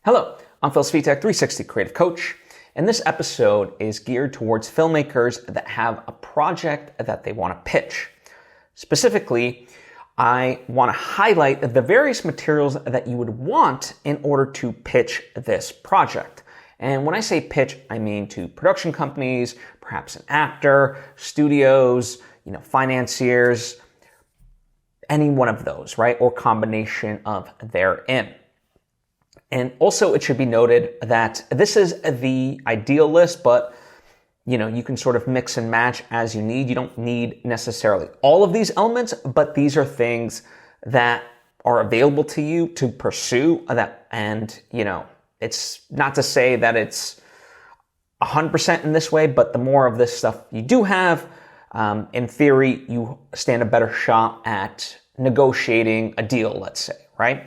Hello, I'm Svitek, 360 Creative Coach, and this episode is geared towards filmmakers that have a project that they want to pitch. Specifically, I want to highlight the various materials that you would want in order to pitch this project. And when I say pitch, I mean to production companies, perhaps an actor, studios, financiers, any one of those, right? Or combination of therein. And also it should be noted that this is the ideal list, but you can sort of mix and match as you need. You don't need necessarily all of these elements, but these are things that are available to you to pursue that. And, it's not to say that it's 100% in this way, but the more of this stuff you do have, in theory, you stand a better shot at negotiating a deal, let's say, right?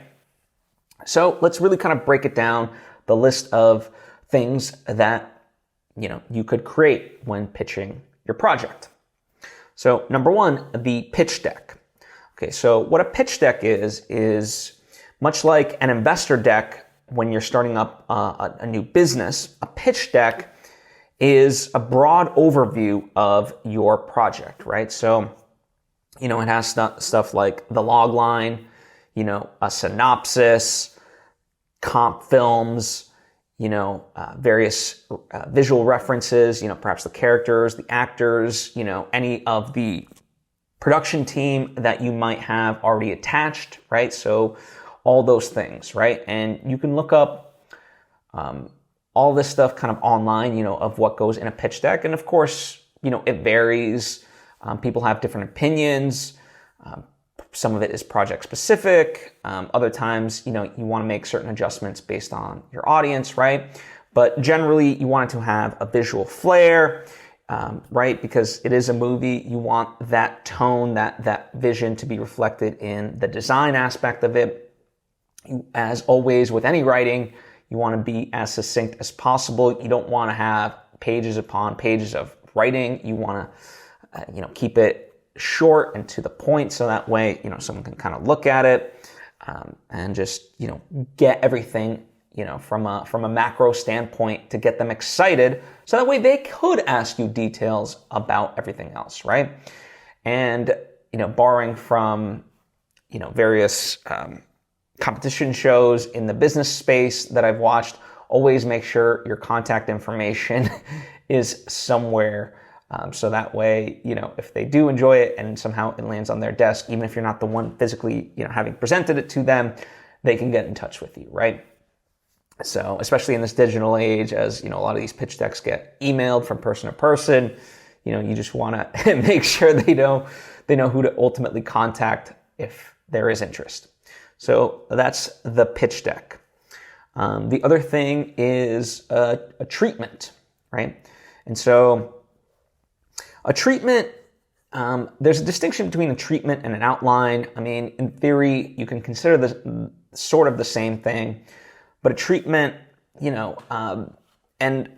So let's really kind of break it down, the list of things that, you could create when pitching your project. So number one, the pitch deck. Okay, so what a pitch deck is much like an investor deck when you're starting up a new business. A pitch deck is a broad overview of your project, right? So, it has stuff like the log line, a synopsis, comp films, various visual references, perhaps the characters, the actors, any of the production team that you might have already attached, right? So all those things, right? And you can look up all this stuff kind of online, of what goes in a pitch deck. And of course, it varies. People have different opinions. Some of it is project specific. Other times, you want to make certain adjustments based on your audience, right? But generally, you want it to have a visual flair, right? Because it is a movie. You want that tone, that vision to be reflected in the design aspect of it. As always, with any writing, you want to be as succinct as possible. You don't want to have pages upon pages of writing. You want to, keep it short and to the point, so that way, someone can kind of look at it and just, get everything, from a macro standpoint to get them excited, so that way they could ask you details about everything else, right? And, borrowing from, various competition shows in the business space that I've watched, always make sure your contact information is somewhere. So that way, if they do enjoy it and somehow it lands on their desk, even if you're not the one physically, having presented it to them, they can get in touch with you, right? So especially in this digital age, as, a lot of these pitch decks get emailed from person to person, you just want to make sure they know who to ultimately contact if there is interest. So that's the pitch deck. The other thing is a treatment, right? And so a treatment, there's a distinction between a treatment and an outline. I mean, in theory, you can consider this sort of the same thing, but a treatment, and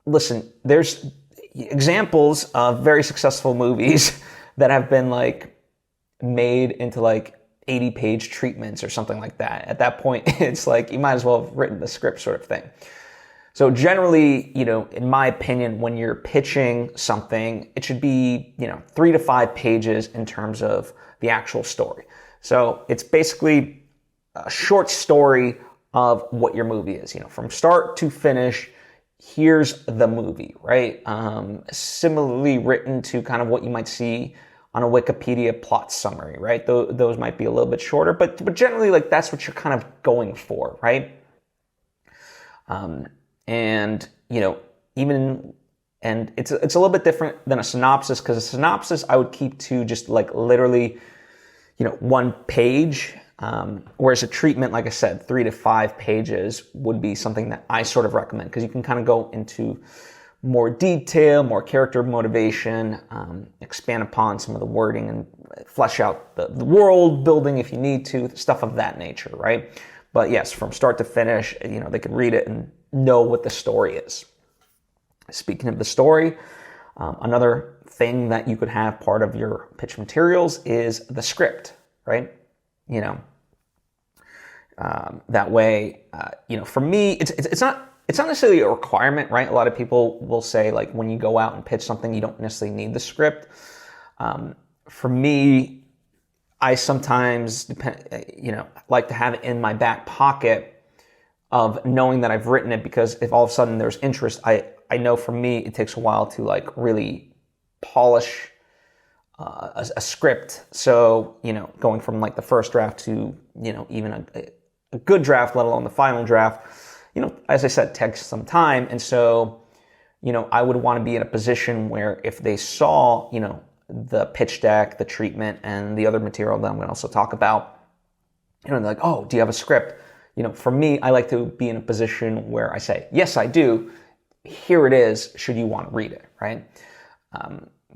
listen, there's examples of very successful movies that have been made into 80-page treatments or something like that. At that point, it's you might as well have written the script sort of thing. So generally, in my opinion, when you're pitching something, it should be, 3 to 5 pages in terms of the actual story. So it's basically a short story of what your movie is, from start to finish. Here's the movie, right? Similarly written to kind of what you might see on a Wikipedia plot summary, right? Those might be a little bit shorter, but generally, that's what you're kind of going for, right? And it's a little bit different than a synopsis, because a synopsis I would keep to just literally, one page, whereas a treatment, like I said, 3 to 5 pages would be something that I sort of recommend, because you can kind of go into more detail, more character motivation, expand upon some of the wording and flesh out the world building if you need to, stuff of that nature, right? But yes, from start to finish, they can read it and know what the story is. Speaking of the story, another thing that you could have part of your pitch materials is the script, right? That way, for me, it's not necessarily a requirement, right? A lot of people will say, like, when you go out and pitch something, you don't necessarily need the script. For me, I sometimes like to have it in my back pocket of knowing that I've written it, because if all of a sudden there's interest, I know for me it takes a while to like really polish a script. So, going from like the first draft to, even a good draft, let alone the final draft, as I said, takes some time. And so, I would want to be in a position where if they saw, the pitch deck, the treatment, and the other material that I'm going to also talk about, they're like, oh, do you have a script? For me, I like to be in a position where I say, yes, I do. Here it is. Should you want to read it, right?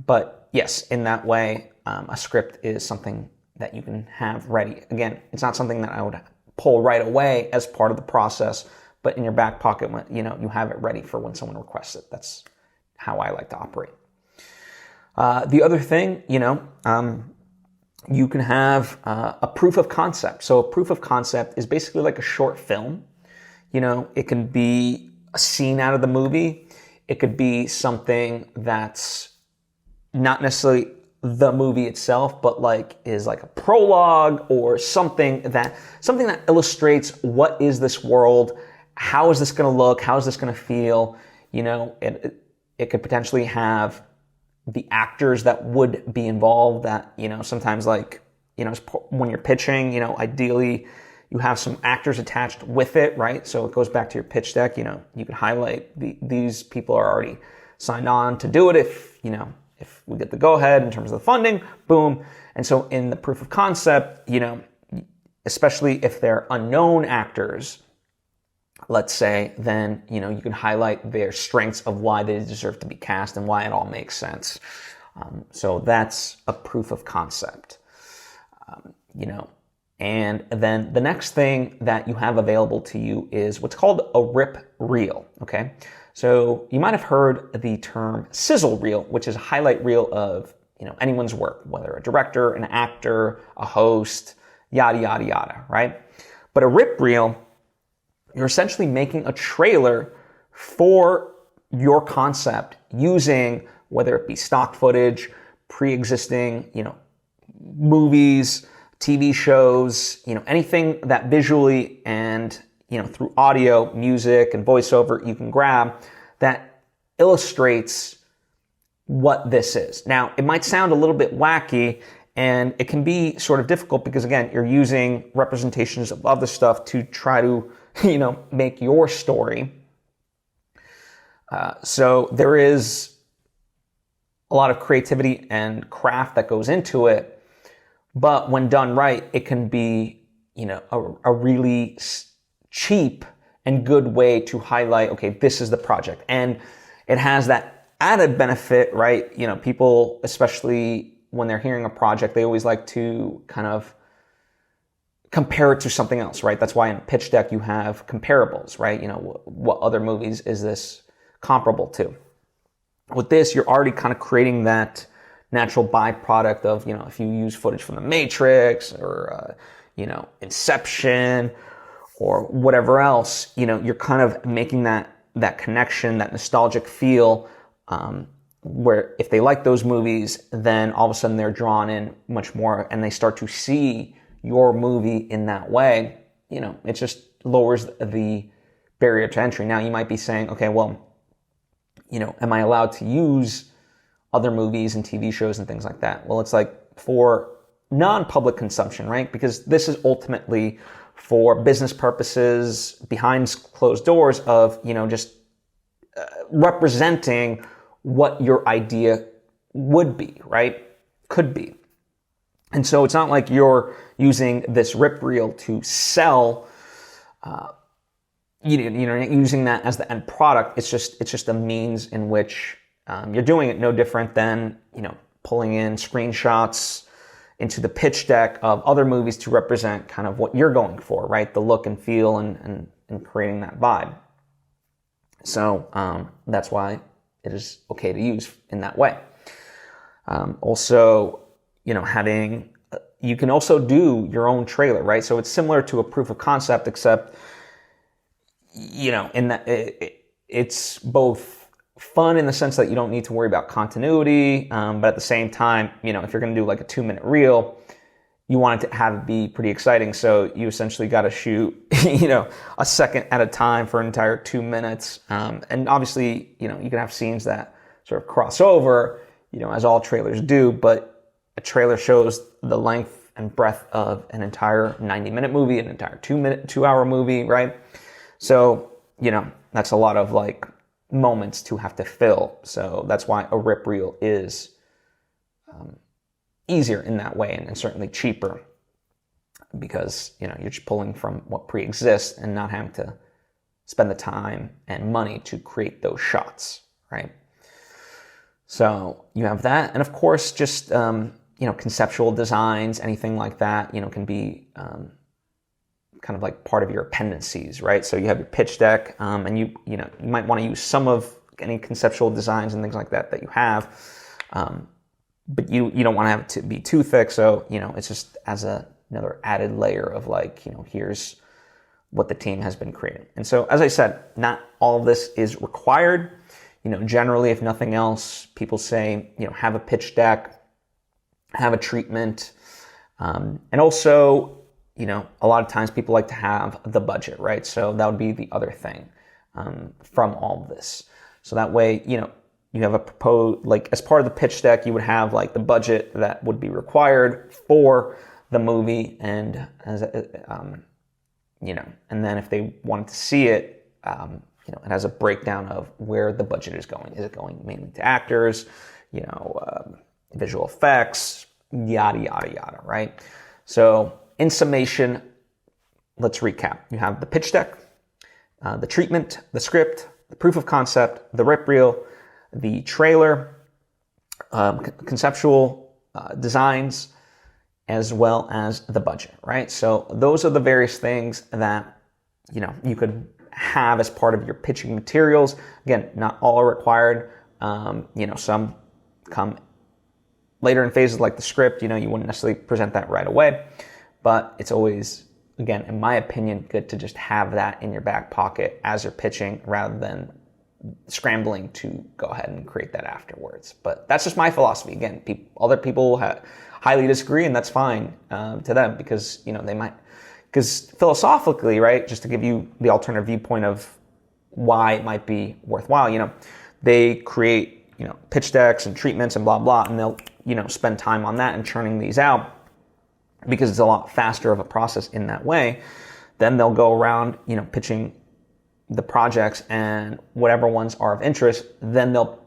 But yes, in that way, a script is something that you can have ready. Again, it's not something that I would pull right away as part of the process, but in your back pocket, when you have it ready for when someone requests it. That's how I like to operate. The other thing, you can have a proof of concept. So a proof of concept is basically like a short film. It can be a scene out of the movie. It could be something that's not necessarily the movie itself, but like is like a prologue or something that illustrates what is this world, how is this going to look, how is this going to feel. It could potentially have the actors that would be involved that, sometimes like, when you're pitching, ideally you have some actors attached with it, right? So it goes back to your pitch deck, you can highlight these people are already signed on to do it. If we get the go ahead in terms of the funding, boom. And so in the proof of concept, especially if they're unknown actors, let's say, then, you can highlight their strengths of why they deserve to be cast and why it all makes sense. So that's a proof of concept, and then the next thing that you have available to you is what's called a rip reel. Okay. So you might have heard the term Sizzle Reel, which is a highlight reel of, anyone's work, whether a director, an actor, a host, yada, yada, yada, right? But a rip reel, you're essentially making a trailer for your concept using, whether it be stock footage, pre-existing, movies, TV shows, anything that visually and, through audio, music, and voiceover you can grab that illustrates what this is. Now, it might sound a little bit wacky, and it can be sort of difficult because, again, you're using representations of other stuff to try to, make your story. So there is a lot of creativity and craft that goes into it, but when done right, it can be, a really cheap and good way to highlight, okay, this is the project. And it has that added benefit, right? People, especially when they're hearing a project, they always like to kind of compare it to something else, right? That's why in a pitch deck you have comparables, right? What other movies is this comparable to? With this, you're already kind of creating that natural byproduct of, if you use footage from The Matrix or, Inception or whatever else, you're kind of making that connection, that nostalgic feel, where if they like those movies, then all of a sudden they're drawn in much more and they start to see your movie in that way. It just lowers the barrier to entry. Now you might be saying, okay, well, am I allowed to use other movies and TV shows and things like that? Well, it's like for non-public consumption, right? Because this is ultimately for business purposes behind closed doors of, just representing what your idea would be, right? Could be. And so it's not like you're using this rip reel to sell, using that as the end product. It's just a means in which you're doing it no different than, pulling in screenshots into the pitch deck of other movies to represent kind of what you're going for, right? The look and feel and creating that vibe. So that's why it is okay to use in that way. Also, having, you can also do your own trailer, right? So it's similar to a proof of concept, except, in that it's both fun in the sense that you don't need to worry about continuity, but at the same time, if you're going to do like a 2-minute reel, you want it to have it be pretty exciting. So you essentially got to shoot, a second at a time for an entire 2 minutes. And obviously, you can have scenes that sort of cross over, as all trailers do, but a trailer shows the length and breadth of an entire 90-minute movie, an entire 2-hour movie, right? So, that's a lot of like moments to have to fill. So that's why a rip reel is easier in that way, and certainly cheaper, because, you're just pulling from what pre-exists and not having to spend the time and money to create those shots, right? So you have that. And of course, just, conceptual designs, anything like that, can be kind of like part of your appendices, right? So you have your pitch deck, and you might want to use some of any conceptual designs and things like that you have, but you don't want to have it to be too thick. So, it's just as another added layer of like, here's what the team has been creating. And so, as I said, not all of this is required. Generally, if nothing else, people say, have a pitch deck, have a treatment, and also, a lot of times people like to have the budget, right? So that would be the other thing from all of this. So that way, you have a proposed, like as part of the pitch deck, you would have like the budget that would be required for the movie, and and then if they wanted to see it, it has a breakdown of where the budget is going. Is it going mainly to actors, visual effects, yada, yada, yada, right? So in summation, let's recap. You have the pitch deck, the treatment, the script, the proof of concept, the rip reel, the trailer, conceptual designs, as well as the budget, right? So those are the various things that, you could have as part of your pitching materials. Again, not all are required. Some come later in phases, like the script, you wouldn't necessarily present that right away, but it's always, again, in my opinion, good to just have that in your back pocket as you're pitching, rather than scrambling to go ahead and create that afterwards. But that's just my philosophy. Again, other people highly disagree, and that's fine to them, because, they might, because philosophically, right, just to give you the alternative viewpoint of why it might be worthwhile, they create, pitch decks and treatments and blah, blah, and they'll, spend time on that and churning these out, because it's a lot faster of a process in that way. Then they'll go around, pitching the projects, and whatever ones are of interest, then they'll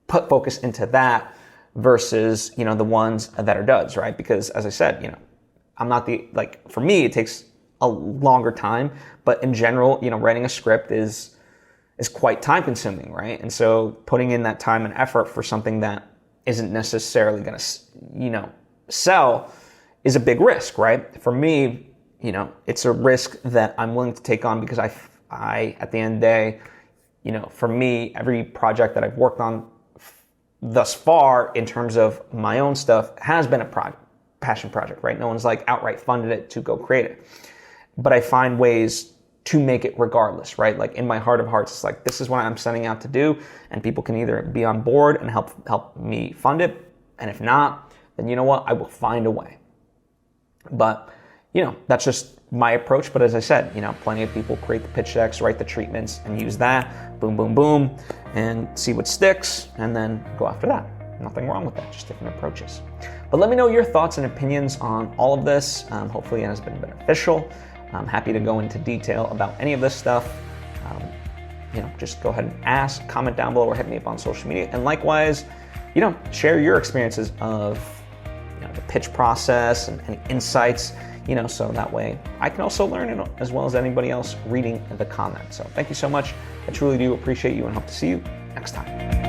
put focus into that versus, the ones that are duds, right? Because as I said, I'm not for me, it takes a longer time, but in general, writing a script is quite time consuming, right? And so putting in that time and effort for something that isn't necessarily going to, sell is a big risk, right? For me, it's a risk that I'm willing to take on, because I at the end of the day, for me, every project that I've worked on thus far in terms of my own stuff has been a passion project, right? No one's like outright funded it to go create it. But I find ways to make it regardless, right? Like in my heart of hearts, it's like, this is what I'm setting out to do, and people can either be on board and help me fund it. And if not, then you know what? I will find a way. But, that's just my approach. But as I said, plenty of people create the pitch decks, write the treatments, and use that, boom, boom, boom, and see what sticks, and then go after that. Nothing wrong with that, just different approaches. But let me know your thoughts and opinions on all of this. Hopefully it has been beneficial. I'm happy to go into detail about any of this stuff. Just go ahead and ask, comment down below, or hit me up on social media. And likewise, share your experiences of the pitch process and any insights, so that way I can also learn it as well as anybody else reading the comments. So thank you so much. I truly do appreciate you, and hope to see you next time.